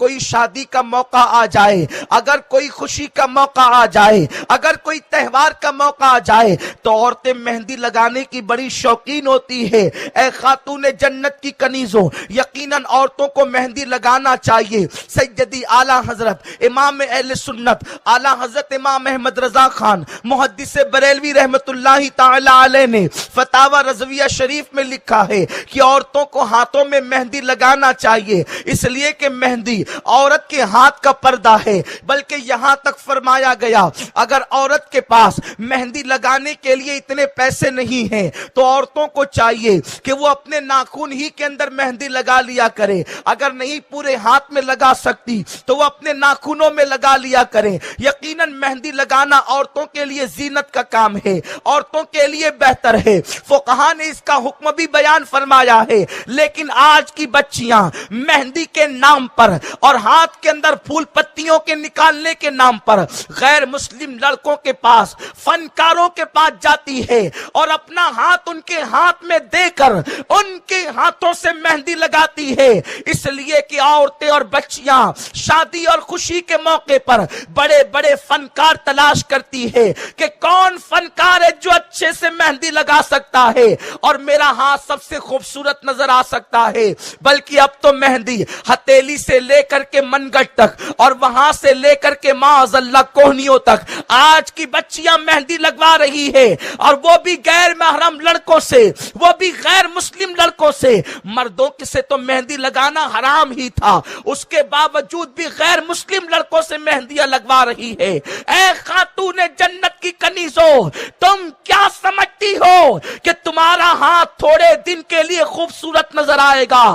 کوئی شادی کا موقع آ جائے، اگر کوئی خوشی کا موقع آ جائے، اگر کوئی تہوار کا موقع آ جائے تو عورتیں مہندی لگانے کی بڑی شوقین ہوتی ہے۔ اے خاتون جنت کی کنیزوں، یقیناً عورتوں کو مہندی لگانا چاہیے۔ سیدی اعلیٰ حضرت امام اہل سنت اعلیٰ حضرت امام احمد رضا خان محدث بریلوی رحمت اللہ تعالی علیہ نے فتاوی رضویہ شریف میں لکھا ہے کہ عورتوں کو ہاتھوں میں مہندی لگانا چاہیے، اس لیے کہ مہندی عورت کے ہاتھ کا پردہ ہے۔ بلکہ یہاں تک فرمایا گیا اگر عورت کے پاس مہندی لگانے کے لیے اتنے پیسے نہیں ہیں تو عورتوں کو چاہیے کہ وہ اپنے ناخن ہی کے اندر مہندی لگا لیا کرے، اگر نہیں پورے ہاتھ میں لگا سکتی تو وہ اپنے ناخنوں میں لگا لیا کرے۔ یقیناً مہندی لگانا عورتوں کے لیے زینت کا کام ہے، عورتوں کے لیے بہتر ہے، فقہا نے اس کا حکم بھی بیان فرمایا ہے۔ لیکن آج کی بچیاں مہندی کے نام پر اور ہاتھ کے اندر پھول پتیوں کے نکالنے کے نام پر غیر مسلم لڑکوں کے پاس، فنکاروں کے پاس جاتی ہے اور اپنا ہاتھ ان کے ہاتھ میں دے کر ان کے ہاتھوں سے مہندی لگاتی ہے، اس لیے کہ عورتیں اور بچیاں شادی اور خوشی کے موقع پر بڑے بڑے فنکار تلاش کرتی ہے کہ کون فنکار ہے جو اچھے سے مہندی لگا سکتا ہے اور میرا ہاتھ سب سے خوبصورت نظر آ سکتا ہے۔ بلکہ اب تو مہندی ہتھیلی سے لے کر کے منگٹ تک اور وہاں سے لے کر کے معاذ اللہ کوہنیوں تک آج کی بچیاں مہندی لگوا رہی ہے، اور وہ بھی غیر محرم لڑکوں سے، وہ بھی غیر مسلم لڑکوں سے۔ مردوں سے تو مہندی لگانا حرام ہی تھا، اس کے باوجود بھی غیر مسلم لڑکوں سے مہندیاں لگوا رہی ہے۔ اے خاتون جنت کی کنیزوں، تم کیا سمجھتی ہو کہ تمہارا ہاتھ تھوڑے دن کے لیے خوبصورت نظر آئے گا؟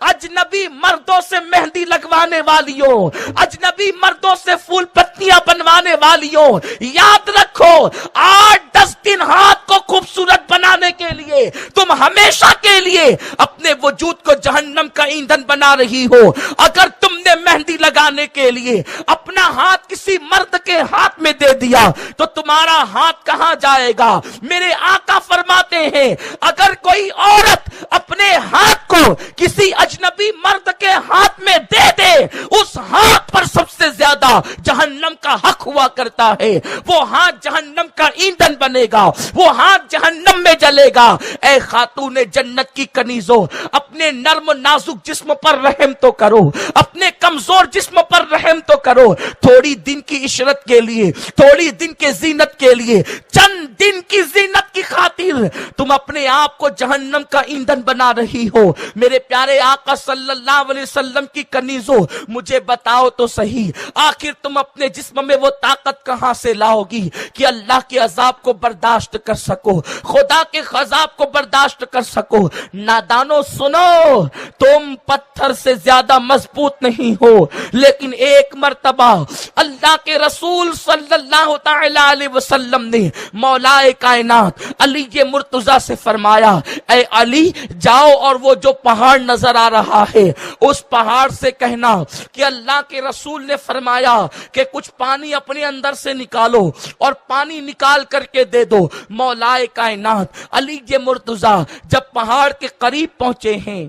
اجنبی مردوں سے مہندی لگوانے والیوں، اجنبی مردوں سے پھول پتیاں بنوانے والیوں، یاد رکھو 8-10 دن ہاتھ کو خوبصورت بنانے کے لیے تم ہمیشہ کے لیے اپنے وجود کو جہنم کا ایندھن بنا رہی ہو۔ اگر تم نے مہندی لگانے کے لیے اپنا ہاتھ کسی مرد کے ہاتھ میں دے دیا تو تمہارا ہاتھ کہاں جائے گا؟ میرے آقا فرماتے ہیں اگر کوئی عورت اپنے ہاتھ کو کسی اجنبی مرد کے ہاتھ میں دے دے، اس ہاتھ پر سب سے زیادہ جہنم کا حق ہوا کرتا ہے، وہ ہاتھ جہنم کا ایندھن بنے گا، وہ ہاتھ جہنم میں جلے گا۔ اے خاتون جنت کی کنیزوں، اپنے نرم نازک جسم پر رحم تو کرو، اپنے کمزور جسم پر رحم تو کرو۔ تھوڑی دن کی عشرت کے لیے، تھوڑی دن کے زینت کے لیے، چند دن کی زینت کی خاطر تم اپنے آپ کو جہنم کا ایندھن بنا رہی ہو۔ میرے پیارے آقا صلی اللہ علیہ وسلم کی کنیزوں، مجھے بتاؤ تو صحیح، آخر تم اپنے جسم میں وہ طاقت کہاں سے لاؤ گی کہ اللہ کے عذاب کو برداشت کر سکو، خدا کے عذاب کو برداشت کر سکو؟ نادانو سنو، تم پتھر سے زیادہ مضبوط نہیں ہو، لیکن ایک مرتبہ اللہ کے رسول صلی اللہ تعالی علیہ وسلم نے مولا کائنات علی مرتضیٰ سے فرمایا، اے علی جاؤ اور وہ جو پہاڑ نظر آ رہا ہے اس پہاڑ سے کہنا کہ اللہ کے رسول نے فرمایا کہ کچھ پانی اپنے اندر سے نکالو اور پانی نکال کر کے دے دو۔ مولا کائنات علی مرتضیٰ جب پہاڑ کے قریب پہنچے ہیں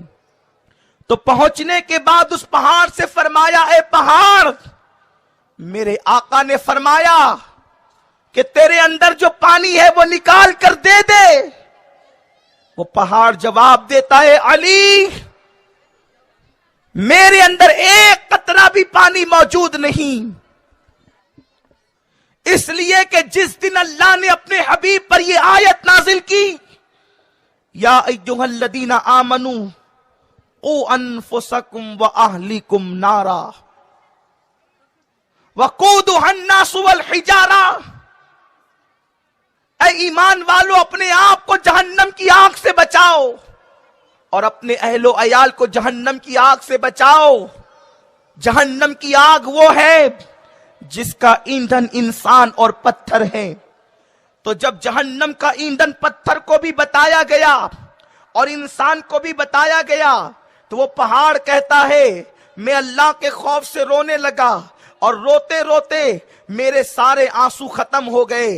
تو پہنچنے کے بعد اس پہاڑ سے فرمایا، اے پہاڑ، میرے آقا نے فرمایا کہ تیرے اندر جو پانی ہے وہ نکال کر دے دے۔ وہ پہاڑ جواب دیتا ہے، علی میرے اندر ایک قطرہ بھی پانی موجود نہیں، اس لیے کہ جس دن اللہ نے اپنے حبیب پر یہ آیت نازل کی، یا ایھا الذین آمنوا قوا انفسکم واہلیکم نارا وقودھا الناس والحجارہ، اے ایمان والو اپنے آپ کو جہنم کی آگ سے بچاؤ اور اپنے اہل و عیال کو جہنم کی آگ سے بچاؤ۔ جہنم کی آگ وہ ہے جس کا ایندھن انسان اور پتھر ہے۔ تو جب جہنم کا ایندھن پتھر کو بھی بتایا گیا اور انسان کو بھی بتایا گیا تو وہ پہاڑ کہتا ہے، میں اللہ کے خوف سے رونے لگا اور روتے روتے میرے سارے آنسو ختم ہو گئے۔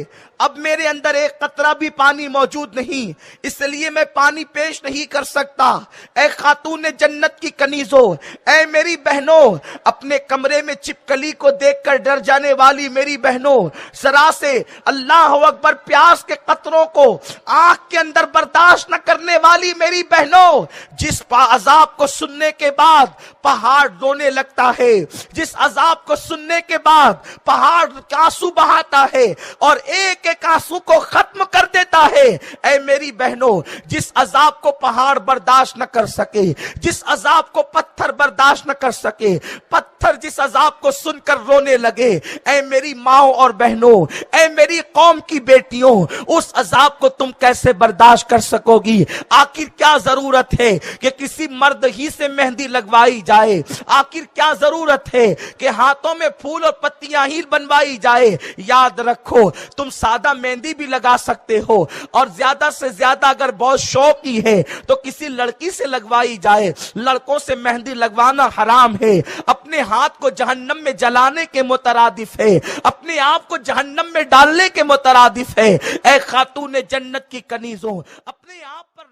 اب میرے اندر ایک قطرہ بھی پانی موجود نہیں، اس لیے میں پانی پیش نہیں کر سکتا۔ اے خاتون جنت کی کنیزوں، اے میری بہنوں، اپنے کمرے میں چپکلی کو دیکھ کر ڈر جانے والی میری بہنوں، ذرا سے اللہ اکبر پیاس کے قطروں کو آنکھ کے اندر برداشت نہ کرنے والی میری بہنوں، جس عذاب کو سننے کے بعد پہاڑ رونے لگتا ہے، جس عذاب کو سننے کے بعد پہاڑ آنسو بہاتا ہے اور ایک ایک آنسو کو ختم کر دیتا ہے، اے میری بہنوں، جس عذاب کو پہاڑ برداشت نہ کر سکے، جس عذاب کو پتھر برداشت نہ کر سکے، پتھر جس عذاب کو سن کر رونے لگے، اے میری ماؤں اور بہنوں، اے میری قوم کی بیٹیوں، اس عذاب کو تم کیسے برداشت کر سکو گی؟ آخر کیا ضرورت ہے کہ کسی مرد ہی سے مہندی لگوائی جائے؟ آخر کیا ضرورت ہے کہ ہاتھوں میں پھول اور پتیاں ہی بنوائی جائے؟ یاد رکھو، تم سادہ مہندی بھی لگا سکتے ہو، اور زیادہ سے زیادہ اگر بہت شوقی ہے تو کسی لڑکی سے لگوائی جائے۔ لڑکوں سے مہندی لگوانا حرام ہے، اپنے ہاتھ کو جہنم میں جلانے کے مترادف ہے، اپنے آپ کو جہنم میں ڈالنے کے مترادف ہے۔ اے خاتون جنت کی کنیزوں، اپنے آپ پر